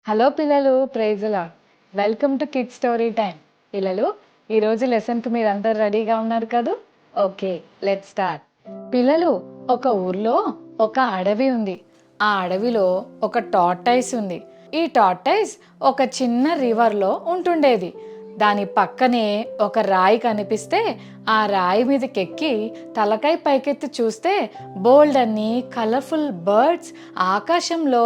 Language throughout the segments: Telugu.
హలో పిల్లలు, praise Lord. Welcome to kid story time. పిల్లలు, ఈరోజు లెసన్కి మీరందరూ రెడీగా ఉన్నారు కదా? Okay, let's start. పిల్లలు, ఒక ఊర్లో ఒక అడవి ఉంది. ఆ అడవిలో ఒక టార్టాయిస్ ఉంది. ఈ టార్టాయిస్ ఒక చిన్న రివర్లో ఉంటుండేది. దాని పక్కనే ఒక రాయి కనిపిస్తే ఆ రాయి మీదకెక్కి తలకాయ పైకెత్తి చూస్తే బోల్డ్ అన్ని కలర్ఫుల్ బర్డ్స్ ఆకాశంలో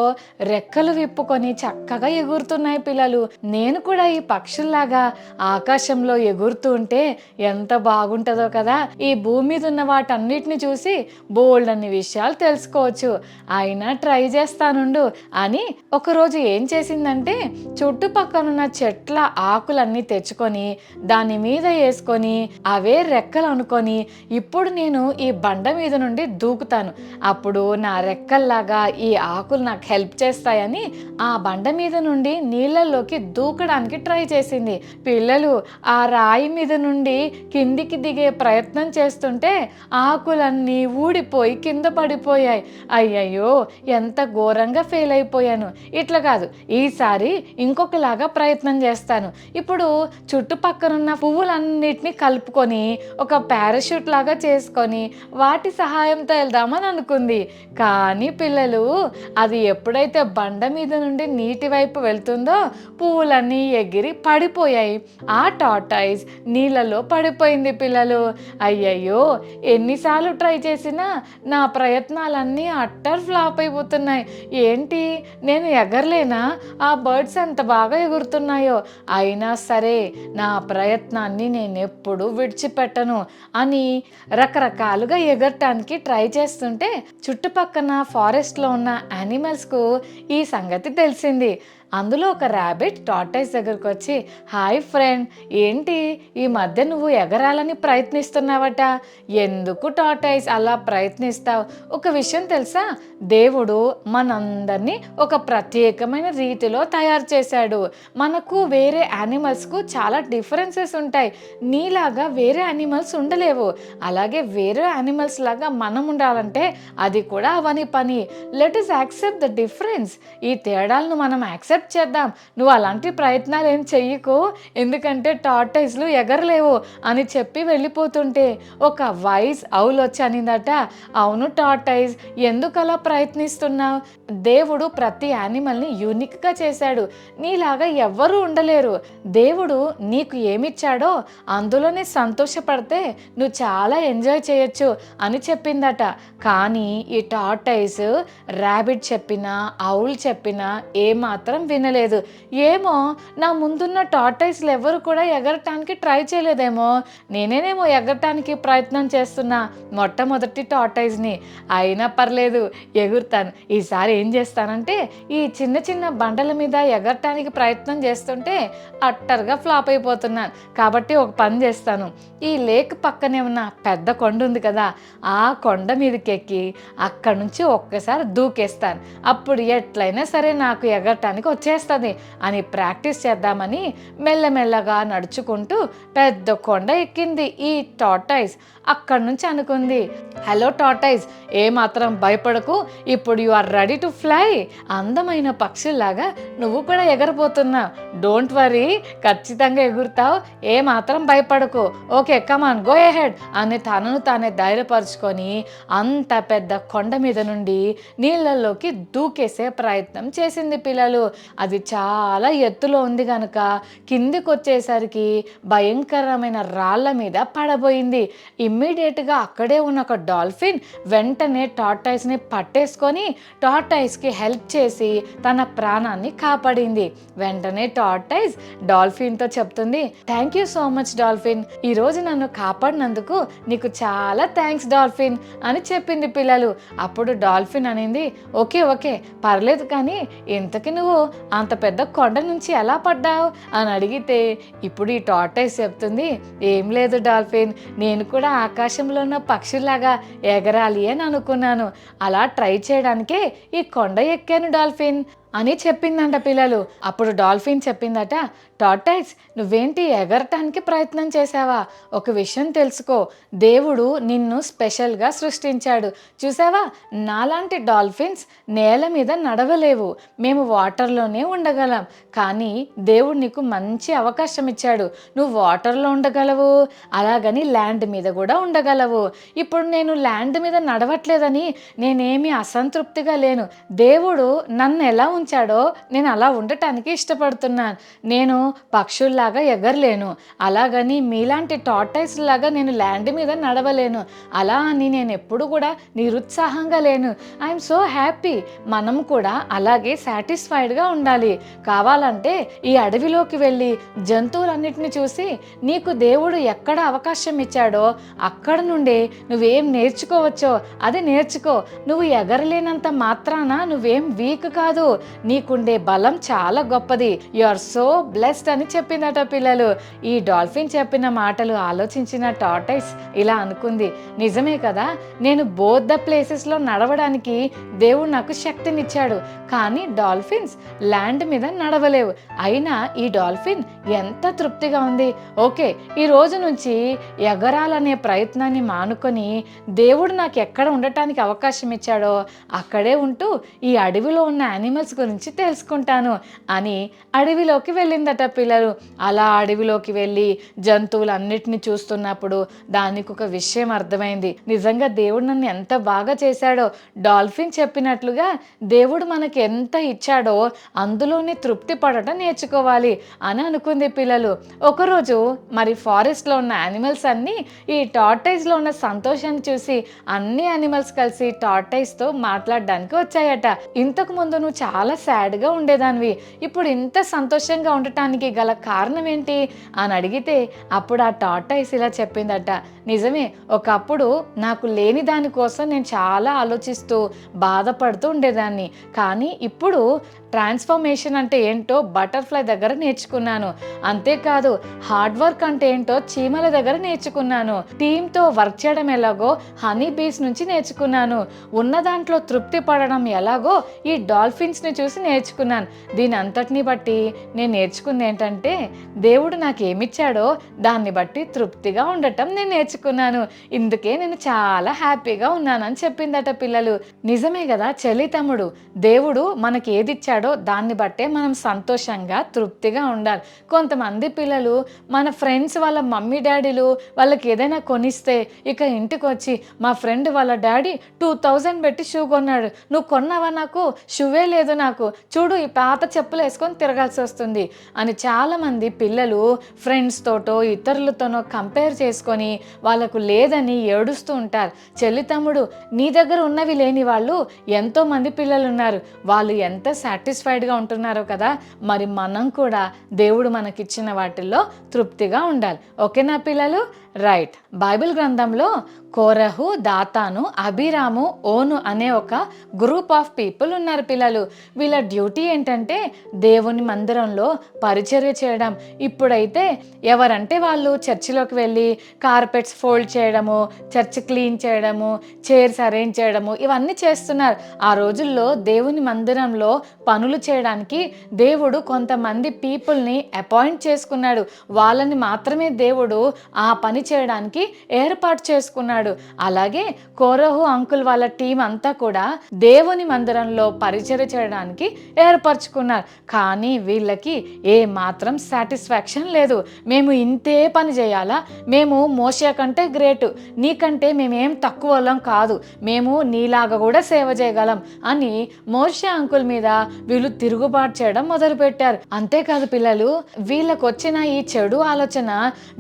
రెక్కలు విప్పుకొని చక్కగా ఎగురుతున్నాయి. పిల్లలు, నేను కూడా ఈ పక్షుల్లాగా ఆకాశంలో ఎగురుతూ ఉంటే ఎంత బాగుంటుందో కదా. ఈ భూమి మీద ఉన్న వాటన్నిటిని చూసి బోల్డ్ అన్ని విషయాలు తెలుసుకోవచ్చు. అయినా ట్రై చేస్తానుండు అని ఒకరోజు ఏం చేసిందంటే చుట్టుపక్కనున్న చెట్ల ఆకులన్నీ తెచ్చుకొని దాని మీద వేసుకొని అవే రెక్కలు అనుకొని ఇప్పుడు నేను ఈ బండ మీద నుండి దూకుతాను, అప్పుడు నా రెక్కల్లాగా ఈ ఆకులు నాకు హెల్ప్ చేస్తాయని ఆ బండ మీద నుండి నీళ్ళల్లోకి దూకడానికి ట్రై చేసింది. పిల్లలు, ఆ రాయి మీద నుండి కిందికి దిగే ప్రయత్నం చేస్తుంటే ఆకులన్నీ ఊడిపోయి కింద పడిపోయాయి. అయ్యయ్యో, ఎంత ఘోరంగా ఫెయిల్ అయిపోయాను. ఇట్లా కాదు, ఈసారి ఇంకొకలాగా ప్రయత్నం చేస్తాను. ఇప్పుడు చుట్టుపక్కనున్న పువ్వులన్నిటిని కలుపుకొని ఒక పారాషూట్ లాగా చేసుకొని వాటి సహాయంతో వెళ్దామని అనుకుంది. కానీ పిల్లలు, అది ఎప్పుడైతే బండ మీద నుండి నీటి వైపు వెళ్తుందో పువ్వులన్నీ ఎగిరి పడిపోయాయి. ఆ టార్టాయిస్ నీళ్ళలో పడిపోయింది. పిల్లలు, అయ్యయ్యో, ఎన్నిసార్లు ట్రై చేసినా నా ప్రయత్నాలన్నీ అట్టర్ ఫ్లాప్ అయిపోతున్నాయి. ఏంటి, నేను ఎగరలేనా? ఆ బర్డ్స్ ఎంత బాగా ఎగురుతున్నాయో. అయినా సరే నా ప్రయత్నాన్ని నేను ఎప్పుడూ విడిచిపెట్టను అని రకరకాలుగా ఎగరటానికి ట్రై చేస్తుంటే చుట్టుపక్కన ఫారెస్ట్లో ఉన్న యానిమల్స్కు ఈ సంగతి తెలిసింది. అందులో ఒక ర్యాబిట్ టార్టాయిస్ దగ్గరకు వచ్చి, హాయ్ ఫ్రెండ్, ఏంటి ఈ మధ్య నువ్వు ఎగరాలని ప్రయత్నిస్తున్నావట? ఎందుకు టార్టాయిస్ అలా ప్రయత్నిస్తావు? ఒక విషయం తెలుసా, దేవుడు మనందరినీ ఒక ప్రత్యేకమైన రీతిలో తయారు చేశాడు. మనకు వేరే యానిమల్స్కు చాలా డిఫరెన్సెస్ ఉంటాయి. నీలాగా వేరే యానిమల్స్ ఉండలేవు. అలాగే వేరే యానిమల్స్ లాగా మనం ఉండాలంటే అది కూడా అవని పని. Let us accept the difference. ఈ తేడాలను మనం యాక్సెప్ట్ చేద్దాం. నువ్వు అలాంటి ప్రయత్నాలు ఏం చెయ్యకు, ఎందుకంటే టార్టాయిస్లు ఎగరలేవు అని చెప్పి వెళ్ళిపోతుంటే ఒక వైస్ ఔల్ వచ్చి అనిందట, అవును టార్టాయిస్, ఎందుకు అలా ప్రయత్నిస్తున్నావు? దేవుడు ప్రతి యానిమల్ని యూనిక్గా చేశాడు. నీలాగా ఎవ్వరూ ఉండలేరు. దేవుడు నీకు ఏమిచ్చాడో అందులోనే సంతోషపడితే నువ్వు చాలా ఎంజాయ్ చేయొచ్చు అని చెప్పిందట. కానీ ఈ టార్టాయిస్ ర్యాబిట్ చెప్పినా ఔల్ చెప్పినా ఏమాత్రం వినలేదు. ఏమో, నా ముందున్న టార్టాయిస్లు ఎవరు కూడా ఎగరటానికి ట్రై చేయలేదేమో, నేనేనేమో ఎగరటానికి ప్రయత్నం చేస్తున్నా మొట్టమొదటి టార్టాయిస్ని. అయినా పర్లేదు, ఎగురుతాను. ఈసారి ఏం చేస్తానంటే ఈ చిన్న చిన్న బండల మీద ఎగరటానికి ప్రయత్నం చేస్తుంటే అట్టర్గా ఫ్లాప్ అయిపోతున్నాను. కాబట్టి ఒక పని చేస్తాను, ఈ లేక్ పక్కనే ఉన్న పెద్ద కొండ ఉంది కదా, ఆ కొండ మీదకి ఎక్కి అక్కడి నుంచి ఒక్కసారి దూకేస్తాను. అప్పుడు ఎట్లయినా సరే నాకు ఎగరటానికి వచ్చేస్తుంది అని ప్రాక్టీస్ చేద్దామని మెల్లమెల్లగా నడుచుకుంటూ పెద్ద కొండ ఎక్కింది ఈ టార్టాయిస్. అక్కడి నుంచి అనుకుంది, హలో టార్టాయిస్, ఏమాత్రం భయపడకు, ఇప్పుడు you are ready to fly. అందమైన పక్షుల్లాగా నువ్వు కూడా ఎగరబోతున్నావు. డోంట్ వరీ, ఖచ్చితంగా ఎగురుతావు, ఏమాత్రం భయపడకు. ఓకే, కమాన్, గో ఎహెడ్ అని తనను తానే ధైర్యపరుచుకొని అంత పెద్ద కొండ మీద నుండి నీళ్ళల్లోకి దూకేసే ప్రయత్నం చేసింది. పిల్లలు, అది చాలా ఎత్తులో ఉంది కనుక కిందికి వచ్చేసరికి భయంకరమైన రాళ్ళ మీద పడబోయింది. ఇమ్మీడియట్గా అక్కడే ఉన్న ఒక డాల్ఫిన్ వెంటనే టార్టాయిస్ని పట్టేసుకొని టార్టాయిస్కి హెల్ప్ చేసి తన ప్రాణాన్ని కాపాడింది. వెంటనే టార్టాయిస్ డాల్ఫిన్తో చెప్తుంది, thank you so much dolphin, ఈరోజు నన్ను కాపాడినందుకు నీకు చాలా థ్యాంక్స్ డాల్ఫిన్ అని చెప్పింది. పిల్లలు, అప్పుడు డాల్ఫిన్ అనింది, ఓకే ఓకే పర్లేదు, కానీ ఇంతకి నువ్వు అంత పెద్ద కొండ నుంచి ఎలా పడ్డావు అని అడిగితే ఇప్పుడు ఈ టార్టాయిస్ చెప్తుంది, ఏం లేదు డాల్ఫిన్, నేను కూడా ఆకాశంలో ఉన్న పక్షుల్లాగా ఎగరాలి అని అనుకున్నాను. అలా ట్రై చేయడానికే ఈ కొండ ఎక్కాను డాల్ఫిన్ అని చెప్పిందంట పిల్లలు. అప్పుడు డాల్ఫిన్ చెప్పిందట, టార్టాయిస్ నువ్వేంటి ఎగరటానికి ప్రయత్నం చేసావా? ఒక విషయం తెలుసుకో, దేవుడు నిన్ను స్పెషల్గా సృష్టించాడు. చూసావా, నాలాంటి డాల్ఫిన్స్ నేల మీద నడవలేవు, మేము వాటర్లోనే ఉండగలం. కానీ దేవుడు నీకు మంచి అవకాశం ఇచ్చాడు, నువ్వు వాటర్లో ఉండగలవు, అలాగని ల్యాండ్ మీద కూడా ఉండగలవు. ఇప్పుడు నేను ల్యాండ్ మీద నడవట్లేదని నేనేమీ అసంతృప్తిగా లేను. దేవుడు నన్ను ఎలా ఉంచాడో నేను అలా ఉండటానికి ఇష్టపడుతున్నాను. నేను పక్షుల్లాగా ఎగరలేను, అలాగని మీలాంటి టార్టాయిస్ లాగా నేను ల్యాండ్ మీద నడవలేను, అలా అని నేను ఎప్పుడు కూడా నిరుత్సాహంగా లేను. I'm so happy. మనం కూడా అలాగే సాటిస్ఫైడ్గా ఉండాలి. కావాలంటే ఈ అడవిలోకి వెళ్ళి జంతువులన్నిటిని చూసి నీకు దేవుడు ఎక్కడ అవకాశం ఇచ్చాడో అక్కడ నుండి నువ్వేం నేర్చుకోవచ్చో అది నేర్చుకో. నువ్వు ఎగరలేనంత మాత్రాన నువ్వేం వీక్ కాదు, నీకుండే బలం చాలా గొప్పది. యు ఆర్ సో బ్లెస్డ్ అని చెప్పిందట పిల్లలు. ఈ డాల్ఫిన్ చెప్పిన మాటలు ఆలోచించిన టార్టాయిస్ ఇలా అనుకుంది, నిజమే కదా, నేను బోత్ ద ప్లేసెస్లో నడవడానికి దేవుడు నాకు శక్తినిచ్చాడు, కానీ డాల్ఫిన్స్ ల్యాండ్ మీద నడవలేవు. అయినా ఈ డాల్ఫిన్ ఎంత తృప్తిగా ఉంది. ఓకే, ఈ రోజు నుంచి ఎగరాలనే ప్రయత్నాన్ని మానుకొని దేవుడు నాకు ఎక్కడ ఉండటానికి అవకాశం ఇచ్చాడో అక్కడే ఉంటూ ఈ అడవిలో ఉన్న యానిమల్స్ గురించి తెలుసుకుంటాను అని అడవిలోకి వెళ్ళిందట పిల్లలు. అలా అడవిలోకి వెళ్ళి జంతువులన్నిటిని చూస్తున్నప్పుడు దానికి ఒక విషయం అర్థమైంది. నిజంగా దేవుడు నన్ను ఎంత బాగా చేశాడో, డాల్ఫిన్ చెప్పినట్లుగా దేవుడు మనకి ఎంత ఇచ్చాడో అందులోనే తృప్తి పడటం నేర్చుకోవాలి అని అనుకుంది పిల్లలు. ఒకరోజు మరి ఫారెస్ట్లో ఉన్న యానిమల్స్ అన్నీ ఈ టార్టాయిస్లో ఉన్న సంతోషాన్ని చూసి అన్ని యానిమల్స్ కలిసి టార్టాయిస్తో మాట్లాడడానికి వచ్చాయట. ఇంతకు ముందు నువ్వు చాలా సాడ్గా ఉండేదానివి, ఇప్పుడు ఇంత సంతోషంగా ఉండటానికి గల కారణం ఏంటి అని అడిగితే అప్పుడు ఆ టార్టాయిస్ ఇలా చెప్పిందట, నిజమే, ఒకప్పుడు నాకు లేని దానికోసం నేను చాలా ఆలోచిస్తూ బాధపడుతూ ఉండేదాన్ని, కానీ ఇప్పుడు ట్రాన్స్ఫర్మేషన్ అంటే ఏంటో బటర్ఫ్లై దగ్గర నేర్చుకున్నాను. అంతేకాదు హార్డ్ వర్క్ అంటే ఏంటో చీమల దగ్గర నేర్చుకున్నాను. టీంతో వర్క్ చేయడం ఎలాగో హనీ బీస్ నుంచి నేర్చుకున్నాను. ఉన్న దాంట్లో తృప్తి పడడం ఎలాగో ఈ డాల్ఫిన్స్ని చూసి నేర్చుకున్నాను. దీని అంతటిని బట్టి నేను నేర్చుకుంది ఏంటంటే దేవుడు నాకు ఏమిచ్చాడో దాన్ని బట్టి తృప్తిగా ఉండటం నేను నేర్చుకున్నాను. ఇందుకే నేను చాలా హ్యాపీగా ఉన్నానని చెప్పిందట పిల్లలు. నిజమే కదా చెల్లి తమ్ముడు, దేవుడు మనకి ఏది ఇచ్చాడో దాన్ని బట్టే మనం సంతోషంగా తృప్తిగా ఉండాలి. కొంతమంది పిల్లలు మన ఫ్రెండ్స్ వాళ్ళ మమ్మీ డాడీలు వాళ్ళకి ఏదైనా కొనిస్తే ఇక ఇంటికి వచ్చి మా ఫ్రెండ్ వాళ్ళ డాడీ 2000 పెట్టి షూ కొన్నాడు, నువ్వు కొన్నావా, నాకు షూవే లేదు, నాకు చూడు ఈ పాత చెప్పులు వేసుకొని తిరగాల్సి వస్తుంది అని చాలామంది పిల్లలు ఫ్రెండ్స్ తోటో ఇతరులతోనో కంపేర్ చేసుకొని వాళ్ళకు లేదని ఏడుస్తూ ఉంటారు. చెల్లి తమ్ముడు, నీ దగ్గర ఉన్నవి లేని వాళ్ళు ఎంతోమంది పిల్లలు ఉన్నారు, వాళ్ళు ఎంత సాటిస్ఫైడ్గా ఉంటున్నారో కదా. మరి మనం కూడా దేవుడు మనకిచ్చిన వాటిల్లో తృప్తిగా ఉండాలి. ఓకేనా పిల్లలు? రైట్. బైబిల్ గ్రంథంలో కోరహు, దాతాను, అభిరాము, ఓను అనే ఒక గ్రూప్ ఆఫ్ పీపుల్ ఉన్నారు పిల్లలు. వీళ్ళ డ్యూటీ ఏంటంటే దేవుని మందిరంలో పరిచర్య చేయడం. ఇప్పుడైతే ఎవరంటే వాళ్ళు చర్చిలోకి వెళ్ళి కార్పెట్స్ ఫోల్డ్ చేయడము, చర్చ్ క్లీన్ చేయడము, చైర్స్ అరేంజ్ చేయడము ఇవన్నీ చేస్తున్నారు. ఆ రోజుల్లో దేవుని మందిరంలో పనులు చేయడానికి దేవుడు కొంతమంది పీపుల్ని అపాయింట్ చేసుకున్నాడు. వాళ్ళని మాత్రమే దేవుడు ఆ పని చేయడానికి ఏర్పాటు చేసుకున్నాడు. అలాగే కోరహు అంకుల్ వాళ్ళ టీం అంతా కూడా దేవుని మందిరంలో పరిచర్య చేయడానికి ఏర్పరచుకున్నారు. కానీ వీళ్ళకి ఏ మాత్రం సాటిస్ఫాక్షన్ లేదు. మేము ఇంతే పని చేయాలా, మేము మోషే కంటే గ్రేటు, నీకంటే మేమేం తక్కువ వాళ్ళం కాదు, మేము నీలాగా కూడా సేవ చేయగలం అని మోషే అంకుల్ మీద వీళ్ళు తిరుగుబాటు చేయడం మొదలుపెట్టారు. అంతేకాదు పిల్లలు, వీళ్ళకు వచ్చిన ఈ చెడు ఆలోచన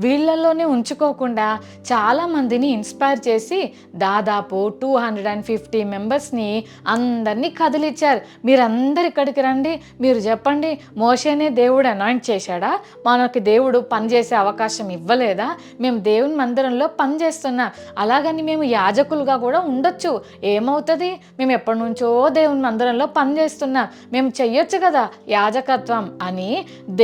వీళ్ళల్లోనే ఉంచుకోకుండా చాలా మందిని ఇన్స్పైర్ చేసి దాదాపు 250 మెంబర్స్ని అందరినీ కదిలిచ్చారు. మీరందరు ఇక్కడికి రండి, మీరు చెప్పండి, మోషేనే దేవుడు అనాయింట్ చేశాడా, మనకి దేవుడు పనిచేసే అవకాశం ఇవ్వలేదా, మేము దేవుని మందిరంలో పని చేస్తున్నాం, అలాగని మేము యాజకులుగా కూడా ఉండొచ్చు, ఏమవుతుంది, మేము ఎప్పటి నుంచో దేవుని మందిరంలో పని చేస్తున్నాం, మేము చెయ్యొచ్చు కదా యాజకత్వం అని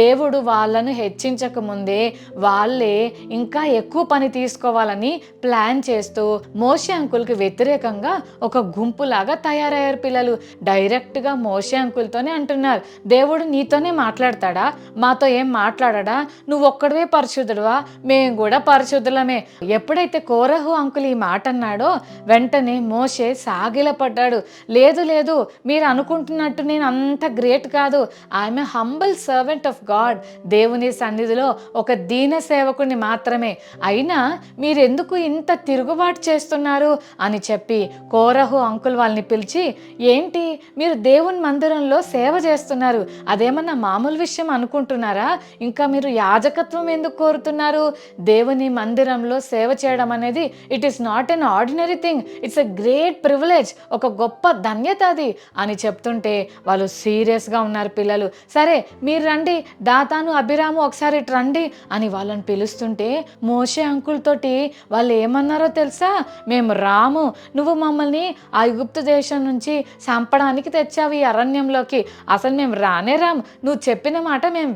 దేవుడు వాళ్ళను హెచ్చించక ముందే వాళ్ళే ఇంకా ఎక్కువ ఎక్కువ పని తీసుకోవాలని ప్లాన్ చేస్తూ మోషే అంకుల్కి వ్యతిరేకంగా ఒక గుంపులాగా తయారయ్యారు పిల్లలు. డైరెక్ట్గా మోషే అంకుల్తోనే అంటున్నారు, దేవుడు నీతోనే మాట్లాడతాడా, మాతో ఏం మాట్లాడడా, నువ్వు ఒక్కడవే పరిశుద్ధుడువా, మేము కూడా పరిశుద్ధులమే. ఎప్పుడైతే కోరహు అంకుల్ ఈ మాట అన్నాడో వెంటనే మోషే సాగిలపడ్డాడు. లేదు లేదు, మీరు అనుకుంటున్నట్టు నేను అంత గ్రేట్ కాదు, I'm a humble servant of God, దేవుని సన్నిధిలో ఒక దీన సేవకుని మాత్రమే, అయినా మీరెందుకు ఇంత తిరుగుబాటు చేస్తున్నారు అని చెప్పి కోరహు అంకుల్ వాళ్ళని పిలిచి, ఏంటి మీరు దేవుని మందిరంలో సేవ చేస్తున్నారు, అదేమన్నా మామూలు విషయం అనుకుంటున్నారా, ఇంకా మీరు యాజకత్వం ఎందుకు కోరుతున్నారు, దేవుని మందిరంలో సేవ చేయడం అనేది it is not an ordinary thing, it's a great privilege, ఒక గొప్ప ధన్యత అది అని చెప్తుంటే వాళ్ళు సీరియస్గా ఉన్నారు పిల్లలు. సరే మీరు రండి, దాతాను అభిరాము ఒకసారి ఇటు రండి అని వాళ్ళని పిలుస్తుంటే మోషే అంకుల్ తోటి వాళ్ళు ఏమన్నారో తెలుసా, మేము రాము, నువ్వు మమ్మల్ని ఐగుప్తు దేశం నుంచి చంపడానికి తెచ్చావు ఈ అరణ్యంలోకి, అసలు మేము రానే రాము, నువ్వు చెప్పిన మాట మేము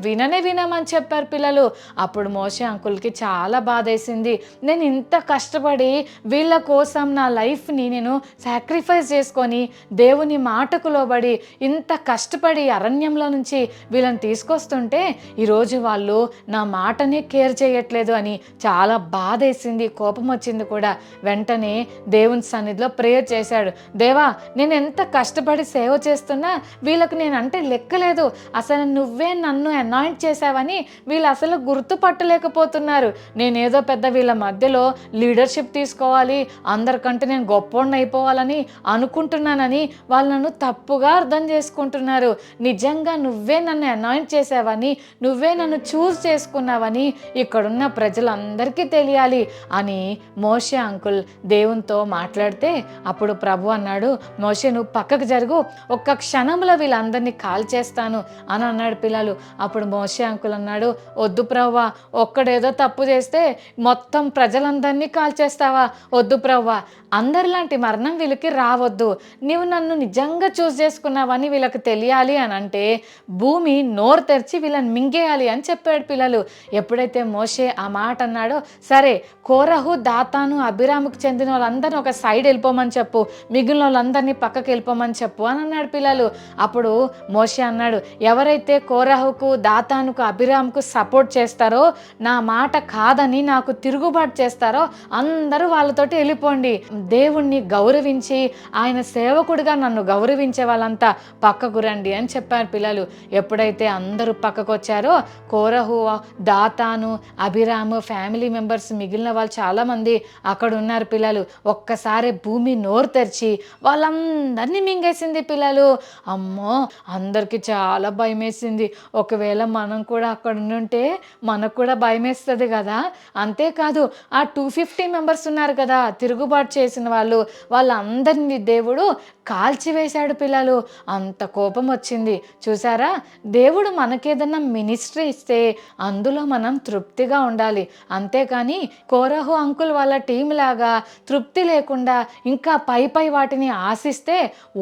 వినమని చెప్పారు పిల్లలు. అప్పుడు మోషే అంకుల్కి చాలా బాధేసింది, నేను ఇంత కష్టపడి వీళ్ళ కోసం నా లైఫ్ని నేను సాక్రిఫైస్ చేసుకొని దేవుని మాటకు లోబడి ఇంత కష్టపడి అరణ్యంలో నుంచి వీళ్ళని తీసుకొస్తుంటే ఈరోజు వాళ్ళు నా మాటనే కేర్ చేయట్లేదు అని చాలా బాధేసింది, కోపం వచ్చింది కూడా. వెంటనే దేవుని సన్నిధిలో ప్రేయర్ చేశాడు, దేవా నేను ఎంత కష్టపడి సేవ చేస్తున్నా వీళ్ళకు నేనంటే లెక్కలేదు, అసలు నువ్వే నన్ను అనాయింట్ చేశావని వీళ్ళు అసలు గుర్తుపట్టలేకపోతున్నారు, నేనేదో పెద్ద వీళ్ళ మధ్యలో లీడర్షిప్ తీసుకోవాలి, అందరికంటే నేను గొప్పోడిని అయిపోవాలని అనుకుంటున్నానని వాళ్ళు నన్ను తప్పుగా అర్థం చేసుకుంటున్నారు, నిజంగా నువ్వే నన్ను అనాయింట్ చేసావని, నువ్వే నన్ను చూస్ చేసుకున్నావని ఇక్కడున్న ప్రజలందరికీ తెలియాలి అని మోషే అంకుల్ దేవునితో మాట్లాడితే అప్పుడు ప్రభు అన్నాడు, మోషే నువ్వు పక్కకు జరుగు, ఒక్క క్షణంలో వీళ్ళందరినీ కాల్ చేస్తాను అని అన్నాడు పిల్లలు. అప్పుడు మోషే అంకుల్ అన్నాడు, వద్దు ప్రభువా, ఒక్కడేదో తప్పు చేస్తే మొత్తం ప్రజలందరినీ కాల్ చేస్తావా, వద్దు ప్రభువా, అందరిలాంటి మరణం వీళ్ళకి రావద్దు, నీవు నన్ను నిజంగా చూస్ చేసుకున్నావని వీళ్ళకి తెలియాలి అని అంటే భూమి నోరు తెరిచి వీళ్ళని మింగేయాలి అని చెప్పాడు పిల్లలు. ఎప్పుడైతే మోషే ఆ మాట అన్నాడో, సరే కోరహు దాతాను అభిరాముకు చెందిన వాళ్ళందరినీ ఒక సైడ్ వెళ్ళిపోమని చెప్పు, మిగిలిన వాళ్ళందరినీ పక్కకి వెళ్ళిపోమని చెప్పు అని అన్నాడు పిల్లలు. అప్పుడు మోషే అన్నాడు, ఎవరైతే కోరహుకు దాతానుకు అభిరాముకు సపోర్ట్ చేస్తారో, నా మాట కాదని నాకు తిరుగుబాటు చేస్తారో అందరూ వాళ్ళతోటి వెళ్ళిపోండి, దేవుణ్ణి గౌరవించి ఆయన సేవకుడిగా నన్ను గౌరవించే వాళ్ళంతా పక్కకు రండి అని చెప్పారు పిల్లలు. ఎప్పుడైతే అందరూ పక్కకు వచ్చారో కోరహు దాతాను అభిరాము ఫ్యామిలీ మెంబర్స్ మిగిలిన వాళ్ళు చాలామంది అక్కడ ఉన్నారు పిల్లలు. ఒక్కసారి భూమి నోరు తెరిచి వాళ్ళందరినీ మింగేసింది పిల్లలు. అమ్మో అందరికీ చాలా భయం వేసింది, ఒకవేళ మనం కూడా అక్కడ ఉంటే మనకు కూడా భయం వేస్తుంది కదా. అంతేకాదు ఆ 250 మెంబర్స్ ఉన్నారు కదా తిరుగుబాటు చేసిన వాళ్ళు, వాళ్ళందరినీ దేవుడు కాల్చివేశాడు పిల్లలు. అంత కోపం వచ్చింది చూసారా. దేవుడు మనకేదన్నా మినిస్ట్రీ ఇస్తే అందులో మనం తృప్తిగా ఉండాలి, అంతేకాని కోరహు అంకుల్ వాళ్ళ టీం లాగా తృప్తి లేకుండా ఇంకా పై వాటిని ఆశిస్తే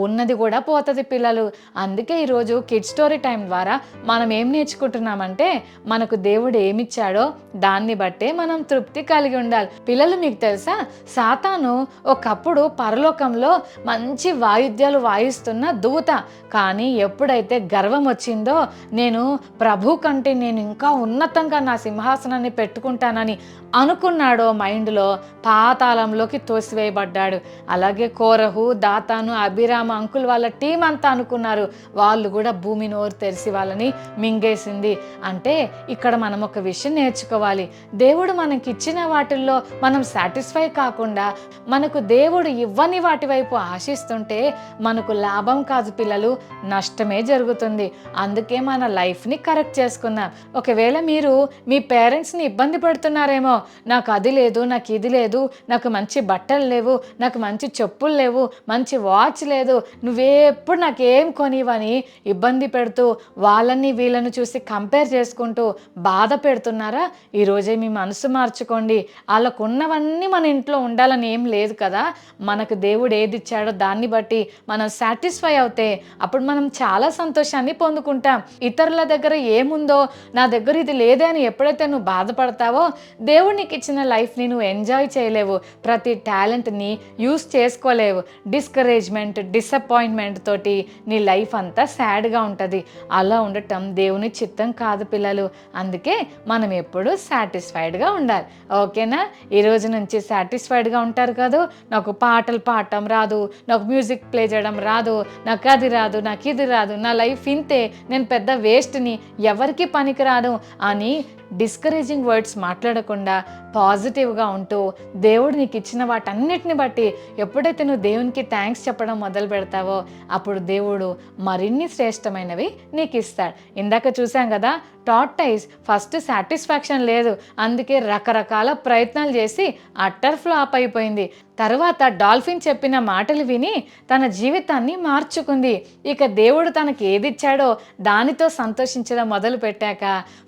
ఉన్నది కూడా పోతుంది పిల్లలు. అందుకే ఈరోజు కిడ్ స్టోరీ టైం ద్వారా మనం ఏం నేర్చుకుంటున్నామంటే మనకు దేవుడు ఏమిచ్చాడో దాన్ని బట్టే మనం తృప్తి కలిగి ఉండాలి. పిల్లలు మీకు తెలుసా, సాతాను ఒకప్పుడు పరలోకంలో మంచి వాయిద్యాలు వాయిస్తున్న దూత, కానీ ఎప్పుడైతే గర్వం వచ్చిందో నేను ప్రభు కంటే నేను ఇంకా ఉన్నతంగా నా సింహాసనాన్ని పెట్టుకుంటానని అనుకున్నాడో మైండ్లో పాతాళంలోకి తోసివేయబడ్డాడు. అలాగే కోరహు దాతాను అభిరామ అంకుల్ వాళ్ళ టీం అంతా అనుకున్నారు, వాళ్ళు కూడా భూమి నోరు తెరిచి వాళ్ళని మింగేసింది. అంటే ఇక్కడ మనం ఒక విషయం నేర్చుకోవాలి, దేవుడు మనకి ఇచ్చిన వాటిల్లో మనం సాటిస్ఫై కాకుండా మనకు దేవుడు ఇవ్వని వాటి వైపు ఆశిస్తుంటే మనకు లాభం కాదు పిల్లలు, నష్టమే జరుగుతుంది. అందుకే మన లైఫ్ని కరెక్ట్ చేసుకుందాం. ఒకవేళ మీరు మీ పేరెంట్స్ని ఇబ్బంది పెడుతున్నారేమో, నాకు అది లేదు, నాకు ఇది లేదు, నాకు మంచి బట్టలు లేవు, నాకు మంచి చెప్పులు లేవు, మంచి వాచ్ లేదు, నువ్వేప్పుడు నాకేం కొనివని ఇబ్బంది పెడుతూ వాళ్ళని వీళ్ళని చూసి కంపేర్ చేసుకుంటూ బాధ పెడుతున్నారా? ఈరోజే మీ మనసు మార్చుకోండి. వాళ్ళకు ఉన్నవన్నీ మన ఇంట్లో ఉండాలని ఏం లేదు కదా. మనకు దేవుడు ఏది ఇచ్చాడో దాన్ని బట్టి మనం సాటిస్ఫై అవుతే అప్పుడు మనం చాలా సంతోషాన్ని పొందుకుంటాం. ఇతరుల దగ్గర ఏముందో నా దగ్గర ఇది లేదే అని ఎప్పుడైతే నువ్వు బాధపడతావో దేవుడు నీకు ఇచ్చిన లైఫ్ని నువ్వు ఎంజాయ్ చేయలేవు, ప్రతి టాలెంట్ని యూస్ చేసుకోలేవు. డిస్కరేజ్మెంట్, డిసప్పాయింట్మెంట్ తోటి నీ లైఫ్ అంతా సాడ్గా ఉంటుంది. అలా ఉండటం దేవుని చిత్తం కాదు పిల్లలు. అందుకే మనం ఎప్పుడూ సాటిస్ఫైడ్గా ఉండాలి. ఓకేనా? ఈ రోజు నుంచి సాటిస్ఫైడ్గా ఉంటారు కదా. నాకు పాటలు పాడటం రాదు, నాకు మ్యూజిక్ ప్లే చేయడం రాదు, నాకు అది రాదు, నాకు ఇది రాదు, నా లైఫ్ ఇంతే, నేను పెద్ద వేస్ట్ని, ఎవరికి పనికిరాను అని డిస్కరేజింగ్ వర్డ్స్ మాట్లాడకుండా పాజిటివ్గా ఉంటూ దేవుడు నీకు ఇచ్చిన వాటన్నిటిని బట్టి ఎప్పుడైతే నువ్వు దేవునికి థ్యాంక్స్ చెప్పడం మొదలు పెడతావో అప్పుడు దేవుడు మరిన్ని శ్రేష్టమైనవి నీకు ఇస్తాడు. ఇందాక చూసాం కదా, టార్టైస్ ఫస్ట్ సాటిస్ఫాక్షన్ లేదు, అందుకే రకరకాల ప్రయత్నాలు చేసి అట్టర్ ఫ్లాప్ అయిపోయింది. తర్వాత డాల్ఫిన్ చెప్పిన మాటలు విని తన జీవితాన్ని మార్చుకుంది. ఇక దేవుడు తనకి ఏది ఇచ్చాడో దానితో సంతోషించడం మొదలు పెట్టాక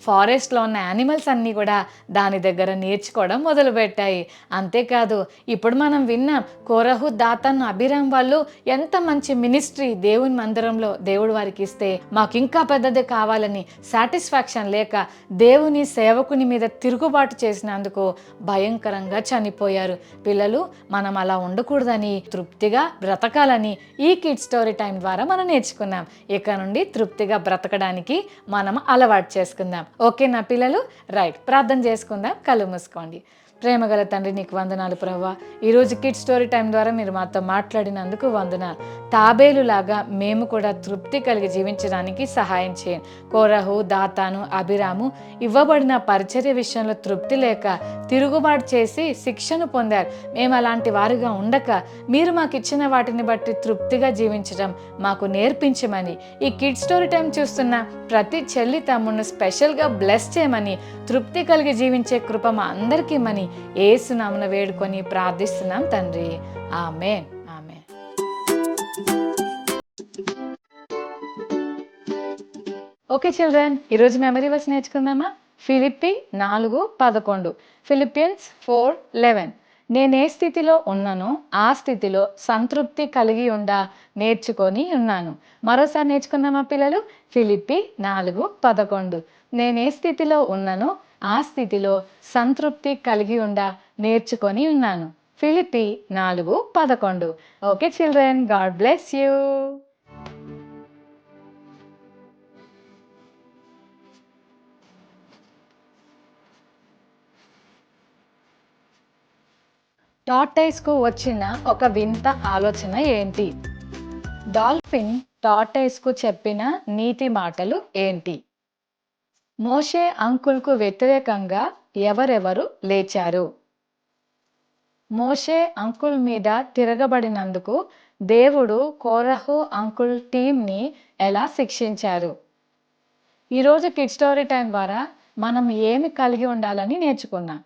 ఫారెస్ట్లో ఉన్న యానిమల్స్ అన్నీ కూడా దాని దగ్గర నేర్చుకోవడం మొదలుపెట్టాయి. అంతేకాదు, ఇప్పుడు మనం విన్నాం కోరహు, దాతాన్, అభిరామ్ వాళ్ళు ఎంత మంచి మినిస్ట్రీ దేవుని మందిరంలో దేవుడు వారికి ఇస్తే మాకు ఇంకా పెద్దది కావాలని సాటిస్ఫాక్షన్ లేక దేవుని సేవకుని మీద తిరుగుబాటు చేసినందుకు భయంకరంగా చనిపోయారు. పిల్లలు, మనం అలా ఉండకూడదని, తృప్తిగా బ్రతకాలని ఈ కిడ్ స్టోరీ టైం ద్వారా మనం నేర్చుకున్నాం. ఇక నుండి తృప్తిగా బ్రతకడానికి మనం అలవాటు చేసుకుందాం. ఓకేనా పిల్లలు? రైట్, ప్రార్థన చేసుకుందాం. కళ్ళు మూసుకోండి. ప్రేమగల తండ్రి, నీకు వందనాలు ప్రభువా. ఈరోజు కిడ్ స్టోరీ టైం ద్వారా మీరు మాతో మాట్లాడినందుకు వందనాలు. తాబేలులాగా మేము కూడా తృప్తి కలిగి జీవించడానికి సహాయం చేయండి. కోరహు, దాతాను, అభిరాము ఇవ్వబడిన పరిచర్య విషయంలో తృప్తి లేక తిరుగుబాటు చేసి శిక్షను పొందారు. మేము అలాంటి వారిగా ఉండక మీరు మాకు ఇచ్చిన వాటిని బట్టి తృప్తిగా జీవించడం మాకు నేర్పించమని, ఈ కిడ్ స్టోరీ టైం చూస్తున్న ప్రతి చెల్లి తమ్ముడిని స్పెషల్గా బ్లెస్ చేయమని, తృప్తి కలిగి జీవించే కృప మా అందరికీ మని యేసు నామమున వేడుకొని ప్రార్థిస్తున్నాం తండ్రి. ఆమేన్. ఆమేన్. ఓకే చిల్డ్రన్, ఈరోజు మెమరీ వర్స్ నేర్చుకుందామా? ఫిలిప్పి 4:11. ఫిలిపియన్స్ 4:11. నేనే స్థితిలో ఉన్నానో ఆ స్థితిలో సంతృప్తి కలిగి నేర్చుకొని ఉన్నాను. మరోసారి నేర్చుకుందామా పిల్లలు? ఫిలిప్పి 4:11. నేనే స్థితిలో ఉన్నానో ఆ స్థితిలో సంతృప్తి కలిగి నేర్చుకొని ఉన్నాను. ఫిలిప్పి 4:11. Okay children, God bless you. టార్టైస్కు వచ్చిన ఒక వింత ఆలోచన ఏంటి? డాల్ఫిన్ టార్టైస్కు చెప్పిన నీతి మాటలు ఏంటి? మోషే అంకుల్కు వ్యతిరేకంగా ఎవరెవరు లేచారు? మోషే అంకుల్ మీద తిరగబడినందుకు దేవుడు కోరహు అంకుల్ టీంని ఎలా శిక్షించారు? ఈరోజు కిడ్ స్టోరీ టైం ద్వారా మనం ఏమి కలిగి ఉండాలని నేర్చుకున్నాం.